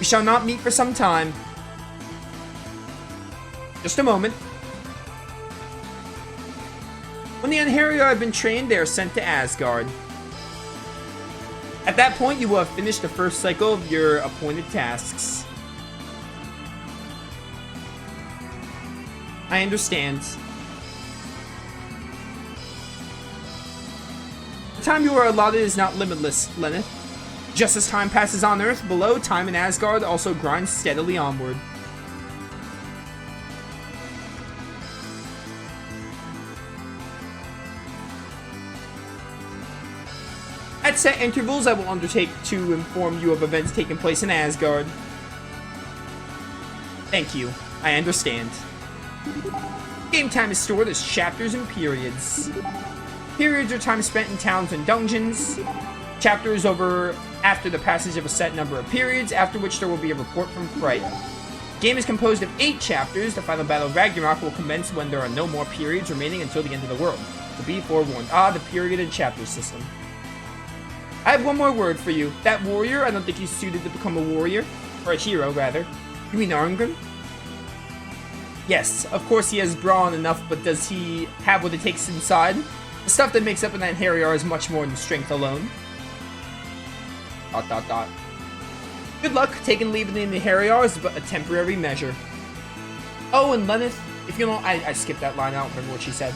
We shall not meet for some time. Just a moment. When the Einherjar have been trained, they are sent to Asgard. At that point, you will have finished the first cycle of your appointed tasks. I understand. The time you are allotted is not limitless, Lenneth. Just as time passes on Earth, below, time in Asgard also grinds steadily onward. At set intervals, I will undertake to inform you of events taking place in Asgard. Thank you. I understand. Game time is stored as chapters and periods. Periods are time spent in towns and dungeons. Chapters over after the passage of a set number of periods, after which there will be a report from Freya. The game is composed of 8 chapters. The final battle of Ragnarok will commence when there are no more periods remaining until the end of the world. So be forewarned. Ah, the period and chapter system. I have one more word for you. That warrior, I don't think he's suited to become a warrior. Or a hero, rather. You mean Arngrim? Yes, of course he has brawn enough, but does he have what it takes inside? The stuff that makes up an Einherjar is much more than strength alone. ... Good luck. Taking leave of the Einherjar is but a temporary measure. Oh, and Lenneth, if you don't... I skipped that line. I don't remember what she said.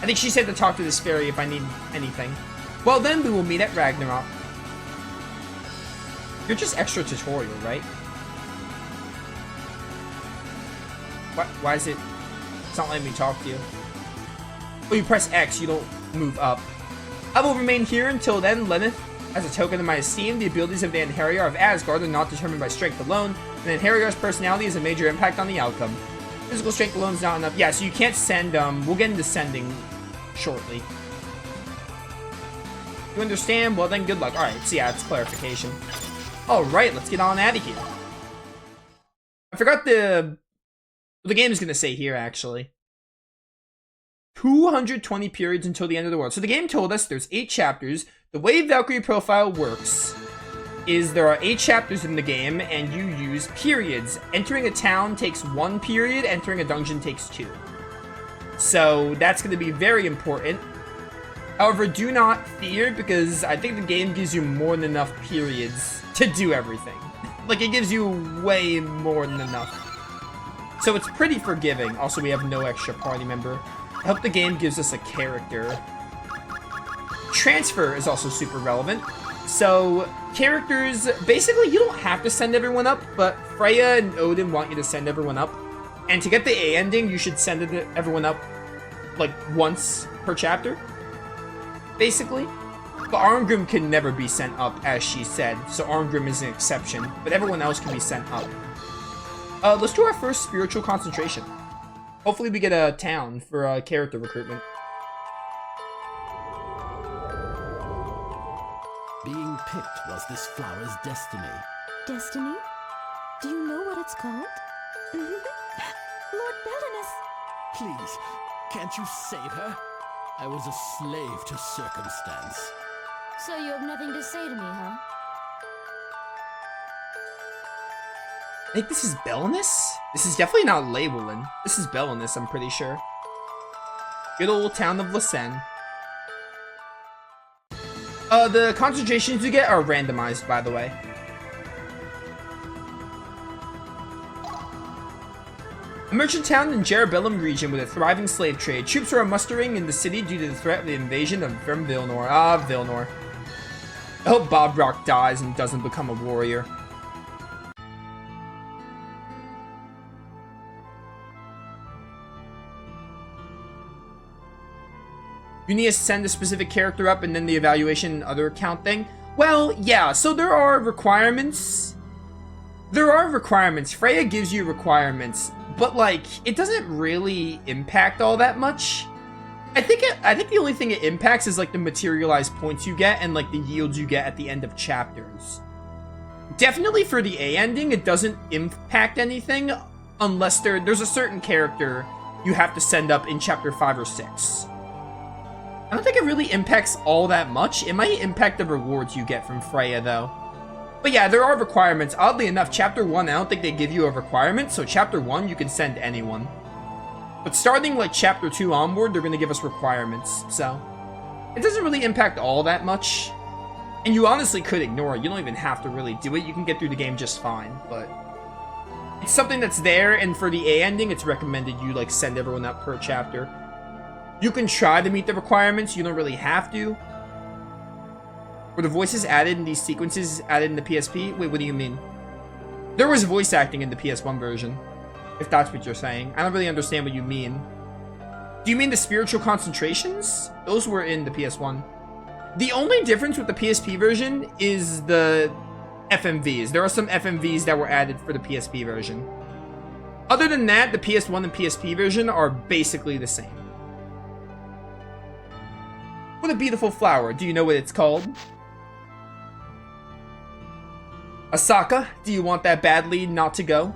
I think she said to talk to this fairy if I need anything. Well, then we will meet at Ragnarok. You're just extra tutorial, right? Why is it... It's not letting me talk to you. Oh, you press X, you don't move up. I will remain here until then, Lenneth. As a token of my esteem, the abilities of the Einherjar of Asgard are not determined by strength alone, and the Einherjar's personality has a major impact on the outcome. Physical strength alone is not enough. Yeah, so you can't send, we'll get into sending shortly. You understand? Well then, good luck. Alright, so yeah, it's clarification. Alright, let's get on out of here. I forgot the game is going to say here, actually. 220 periods until the end of the world. So the game told us there's 8 chapters. The way Valkyrie profile works is there are 8 chapters in the game, and you use periods. Entering a town takes 1 period, entering a dungeon takes 2. So that's going to be very important. However, do not fear, because I think the game gives you more than enough periods to do everything. Like, it gives you way more than enough. So it's pretty forgiving. Also, we have no extra party member. I hope the game gives us a character. Transfer is also super relevant. So, characters, basically, you don't have to send everyone up, but Freya and Odin want you to send everyone up. And to get the A ending, you should send everyone up, like, once per chapter. Basically. But Arngrim can never be sent up, as she said, so Arngrim is an exception, but everyone else can be sent up. Let's do our first spiritual concentration. Hopefully we get a town for character recruitment. Being picked was this flower's destiny. Destiny? Do you know what it's called? Lord Belenus! Please, can't you save her? I was a slave to circumstance. So you have nothing to say to me, huh? I think this is Belenus? This is definitely not Leywolin. This is Belenus, I'm pretty sure. Good old town of Lysen. The concentrations you get are randomized, by the way. A merchant town in Jerebellum region with a thriving slave trade. Troops are mustering in the city due to the threat of the invasion from Vilnor. Ah, Vilnor. I hope Bob Rock dies and doesn't become a warrior. You need to send a specific character up and then the evaluation and other account thing. Well, yeah, so there are requirements. There are requirements. Freya gives you requirements, but like it doesn't really impact all that much. I think the only thing it impacts is like the materialized points you get and like the yields you get at the end of chapters. Definitely for the A ending, it doesn't impact anything unless there's a certain character you have to send up in chapter 5 or 6. I don't think it really impacts all that much. It might impact the rewards you get from Freya, though. But yeah, there are requirements. Oddly enough, Chapter 1, I don't think they give you a requirement, so Chapter 1, you can send anyone. But starting, like, Chapter 2 onward, they're gonna give us requirements, so... It doesn't really impact all that much. And you honestly could ignore it. You don't even have to really do it. You can get through the game just fine, but... It's something that's there, and for the A ending, it's recommended you, like, send everyone up per chapter. You can try to meet the requirements, you don't really have to. Were the voices added in these sequences added in the PSP? Wait, what do you mean? There was voice acting in the PS1 version, if that's what you're saying. I don't really understand what you mean. Do you mean the spiritual concentrations? Those were in the PS1. The only difference with the PSP version is the FMVs. There are some FMVs that were added for the PSP version. Other than that, the PS1 and PSP version are basically the same. What a beautiful flower. Do you know what it's called? Asaka, do you want that badly not to go?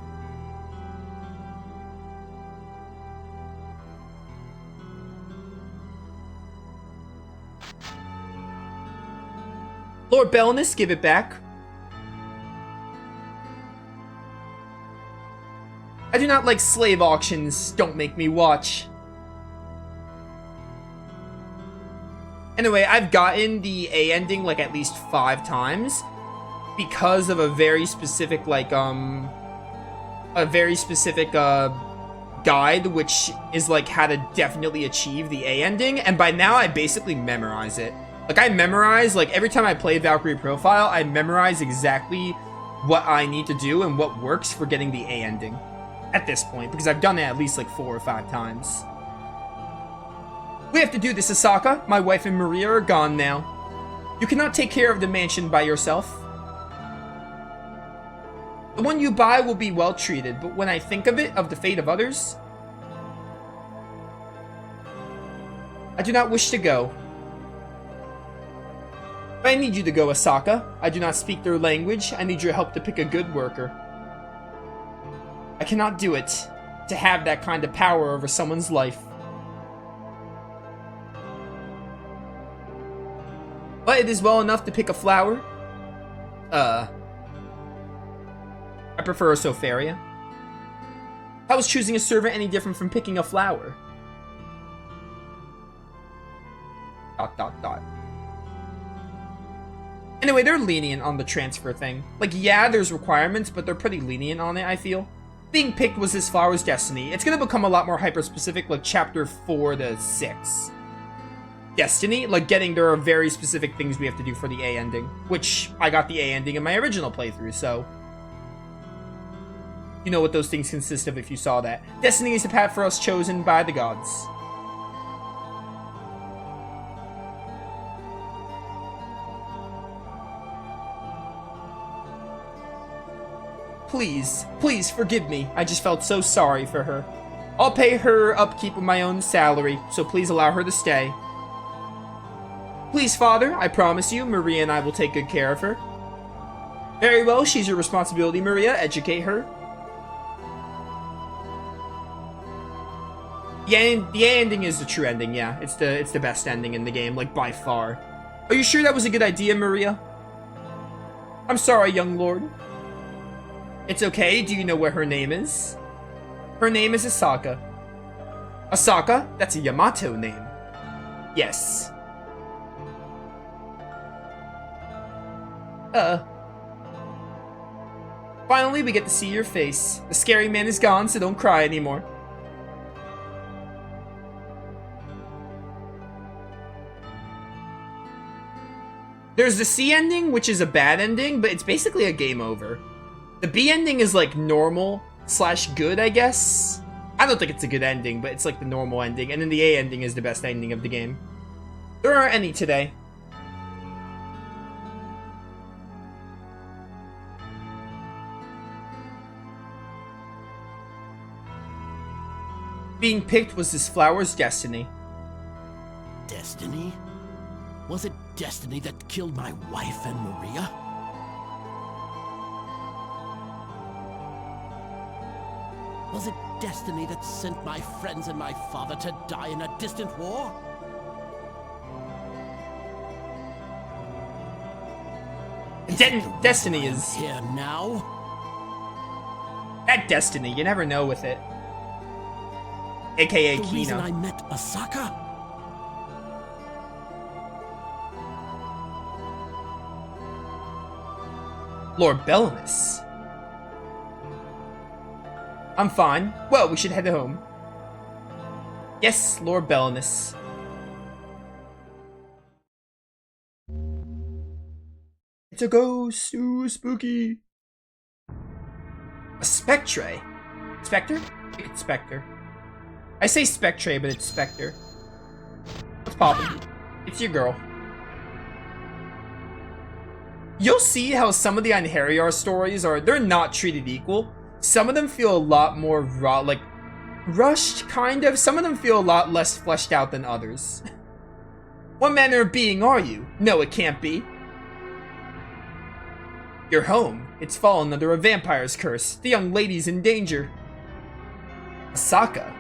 Lord Belenus, give it back. I do not like slave auctions. Don't make me watch. Anyway, I've gotten the A ending like at least 5 times because of a very specific guide, which is like how to definitely achieve the A ending, and by now I basically memorize it. Like, I memorize, like, every time I play Valkyrie Profile, I memorize exactly what I need to do and what works for getting the A ending at this point, because I've done it at least like 4 or 5 times. We have to do this, Asaka. My wife and Maria are gone now. You cannot take care of the mansion by yourself. The one you buy will be well treated, but when I think of the fate of others, I do not wish to go. But I need you to go, Asaka. I do not speak their language. I need your help to pick a good worker. I cannot do it. To have that kind of power over someone's life. But it is well enough to pick a flower. I prefer a Sofaria. How is choosing a servant any different from picking a flower? ... Anyway, they're lenient on the transfer thing. Like, yeah, there's requirements, but they're pretty lenient on it, I feel. Being picked was this flower's destiny. It's gonna become a lot more hyper-specific, like chapter 4 to 6. Destiny? Like, there are very specific things we have to do for the A ending. Which, I got the A ending in my original playthrough, so... You know what those things consist of if you saw that. Destiny is the path for us chosen by the gods. Please, please forgive me. I just felt so sorry for her. I'll pay her upkeep with my own salary, so please allow her to stay. Please, Father, I promise you, Maria and I will take good care of her. Very well, she's your responsibility, Maria. Educate her. Yeah, the A ending is the true ending, yeah. It's the best ending in the game, like, by far. Are you sure that was a good idea, Maria? I'm sorry, young lord. It's okay, do you know what her name is? Her name is Asaka. Asaka? That's a Yamato name. Yes. Finally, we get to see your face. The scary man is gone, so don't cry anymore. There's the C ending, which is a bad ending, but it's basically a game over. The B ending is like normal / good, I guess. I don't think it's a good ending, but it's like the normal ending. And then the A ending is the best ending of the game. There aren't any today. Being picked was this flower's destiny. Destiny? Was it destiny that killed my wife and Maria? Was it destiny that sent my friends and my father to die in a distant war? Destiny is... Here now? That Destiny, you never know with it. AKA The reason I Kino. met Asaka? Lord Belenus. I'm fine. Well, we should head home. Yes, Lord Belenus. It's a ghost. Ooh, spooky. A Spectre? Spectre? I think it's Spectre. I say Spectre, but it's Spectre. What's poppin'? It's your girl. You'll see how some of the Einherjar stories are, they're not treated equal. Some of them feel a lot more raw, like, rushed, kind of. Some of them feel a lot less fleshed out than others. What manner of being are you? No, it can't be. Your home. It's fallen under a vampire's curse. The young lady's in danger. Asaka.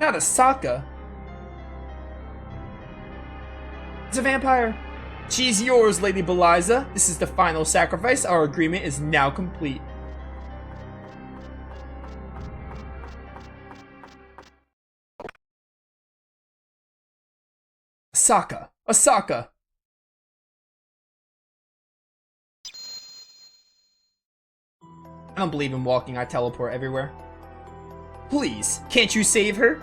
Not Asaka. It's a vampire. She's yours, Lady Beliza. This is the final sacrifice. Our agreement is now complete. Asaka. Asaka. I don't believe in walking. I teleport everywhere. Please, can't you save her?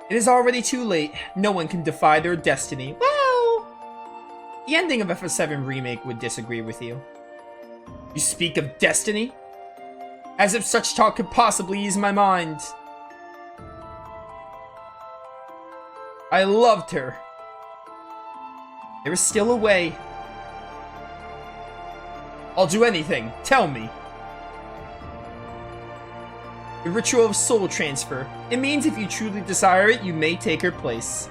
It is already too late. No one can defy their destiny. Well, the ending of FF7 Remake would disagree with you. You speak of destiny? As if such talk could possibly ease my mind. I loved her. There is still a way. I'll do anything. Tell me. The ritual of soul transfer. It means if you truly desire it, you may take her place.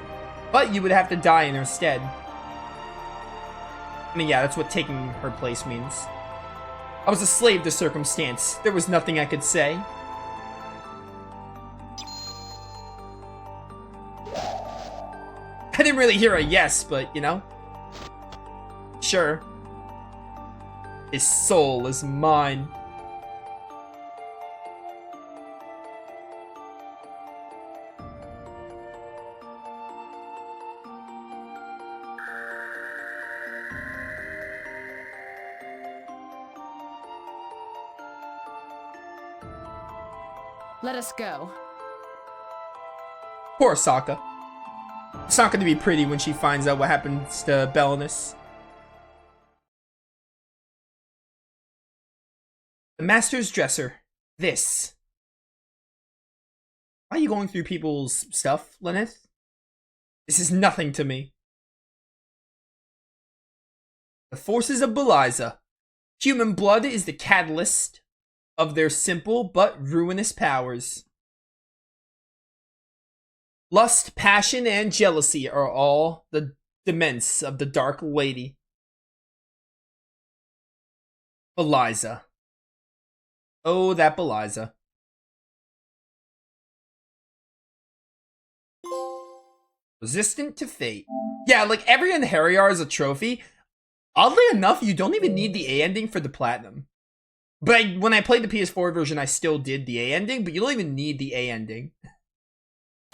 But you would have to die in her stead. I mean, yeah, that's what taking her place means. I was a slave to circumstance. There was nothing I could say. I didn't really hear a yes, but, you know. Sure. His soul is mine. Let us go. Poor Asaka. It's not going to be pretty when she finds out what happens to Belenus. The Master's Dresser. This. Why are you going through people's stuff, Lenneth? This is nothing to me. The forces of Beliza. Human blood is the catalyst of their simple but ruinous powers. Lust, passion, and jealousy are all the dements of the Dark Lady. Beliza. Oh, that Beliza. Resistant to fate. Yeah, like every Einherjar is a trophy. Oddly enough, you don't even need the A ending for the platinum. But when I played the PS4 version, I still did the A ending, but you don't even need the A ending.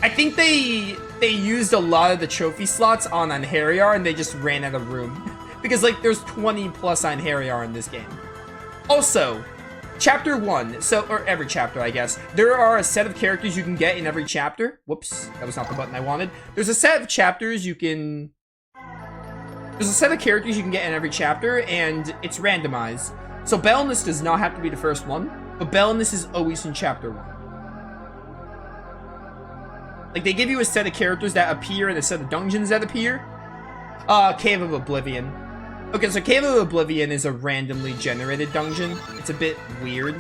I think they used a lot of the trophy slots on Einherjar and they just ran out of room. Because like there's 20 plus Einherjar in this game. Also, Chapter 1, or every chapter I guess, there are a set of characters you can get in every chapter. Whoops, that was not the button I wanted. There's a set of chapters you can... There's a set of characters you can get in every chapter and it's randomized. So Belenus does not have to be the first one, but Belenus is always in chapter 1. Like, they give you a set of characters that appear and a set of dungeons that appear. Cave of Oblivion. Okay, so Cave of Oblivion is a randomly generated dungeon. It's a bit weird.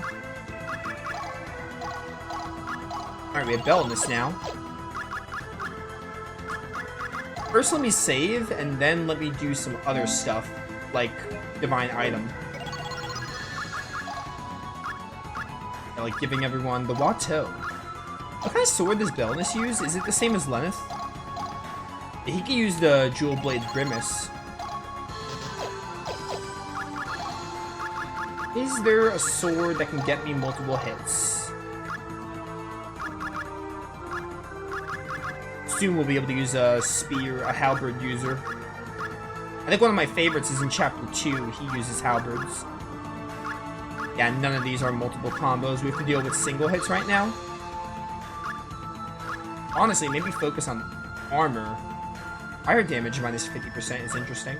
Alright, we have Belenus now. First, let me save, and then let me do some other stuff, like Divine Item. Yeah, like giving everyone the Watteau. What kind of sword does Belenus use? Is it the same as Lenneth? He can use the Jewel Blade Grimace. Is there a sword that can get me multiple hits? Soon we'll be able to use a spear, a halberd user. I think one of my favorites is in Chapter 2. He uses halberds. Yeah, none of these are multiple combos. We have to deal with single hits right now. Honestly, maybe focus on armor. Fire damage minus 50% is interesting.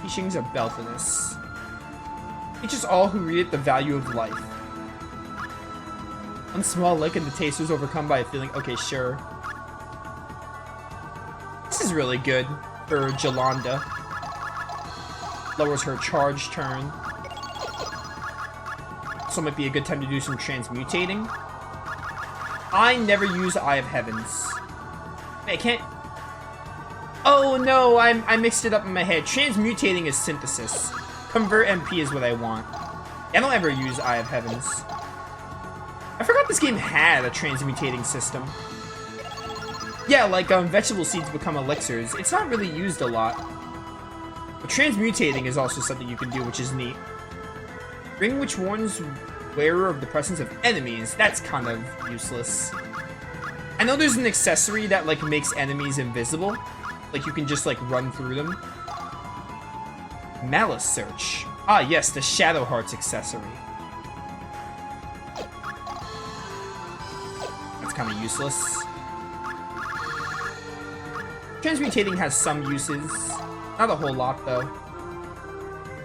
Teachings of Belenus. Teaches all who read it the value of life. One small lick and the taster is overcome by a feeling. Okay, sure. This is really good for Jolanda. Lowers her charge turn. So it might be a good time to do some transmutating. I never use Eye of Heavens. Wait, I can't... Oh no, I mixed it up in my head. Transmutating is synthesis. Convert MP is what I want. I don't ever use Eye of Heavens. I forgot this game had a transmutating system. Yeah, like vegetable seeds become elixirs. It's not really used a lot. But transmutating is also something you can do, which is neat. Ring which warns wearer of the presence of enemies. That's kind of useless. I know there's an accessory that like makes enemies invisible. Like you can just like run through them. Malice Search. Ah yes, the Shadow Hearts accessory. That's kind of useless. Transmutating has some uses. Not a whole lot though.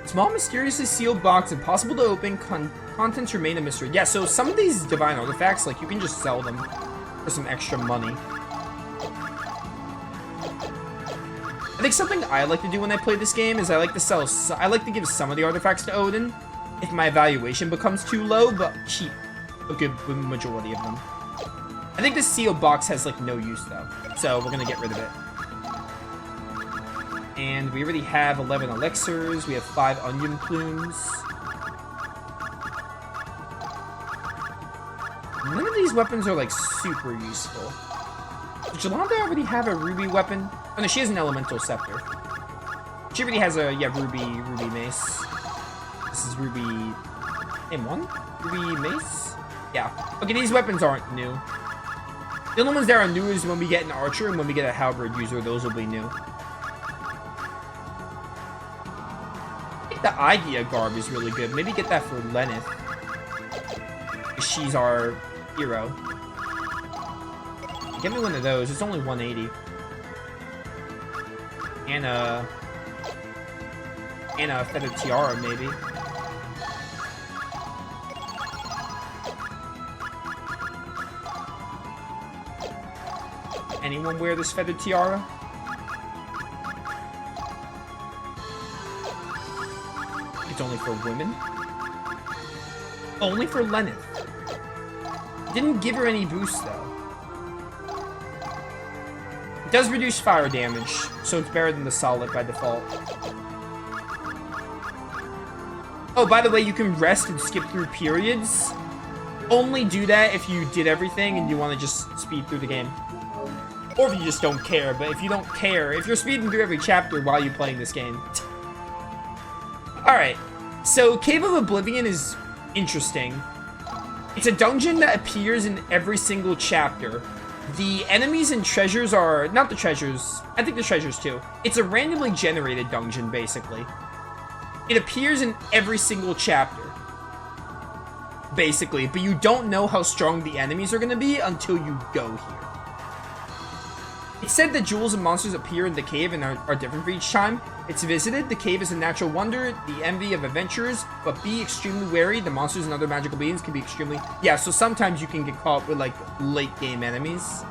Small mysteriously sealed box, impossible to open, contents remain a mystery. Yeah, so some of these divine artifacts, like you can just sell them for some extra money. I think something I like to do when I play this game is I like to give some of the artifacts to Odin if my evaluation becomes too low, but keep a good majority of them. I think this sealed box has like no use though, so we're gonna get rid of it. And we already have 11 elixirs. We have 5 onion plumes. None of these weapons are like super useful. Does Jolanda already have a ruby weapon? Oh no, she has an elemental scepter. She already has a, yeah, ruby mace. This is ruby M1? Ruby mace? Yeah. Okay, these weapons aren't new. The only ones that are new is when we get an archer and when we get a halberd user, those will be new. The Aigia garb is really good. Maybe get that for Lenneth. She's our hero. Get me one of those. It's only 180. And a feather tiara, maybe. Anyone wear this feather tiara? It's only for women? Only for Lenneth. Didn't give her any boost though. It does reduce fire damage, so it's better than the solid by default. Oh, by the way, you can rest and skip through periods. Only do that if you did everything and you want to just speed through the game. Or if you just don't care, but if you don't care, if you're speeding through every chapter while you're playing this game. Alright, so Cave of Oblivion is interesting. It's a dungeon that appears in every single chapter. The enemies and treasures are, not the treasures, I think the treasures too. It's a randomly generated dungeon, basically. It appears in every single chapter. Basically, but you don't know how strong the enemies are going to be until you go here. It's said that jewels and monsters appear in the cave and are different for each time it's visited. The cave is a natural wonder, the envy of adventurers, but be extremely wary. The monsters and other magical beings can be extremely... Yeah, so sometimes you can get caught with, like, late-game enemies.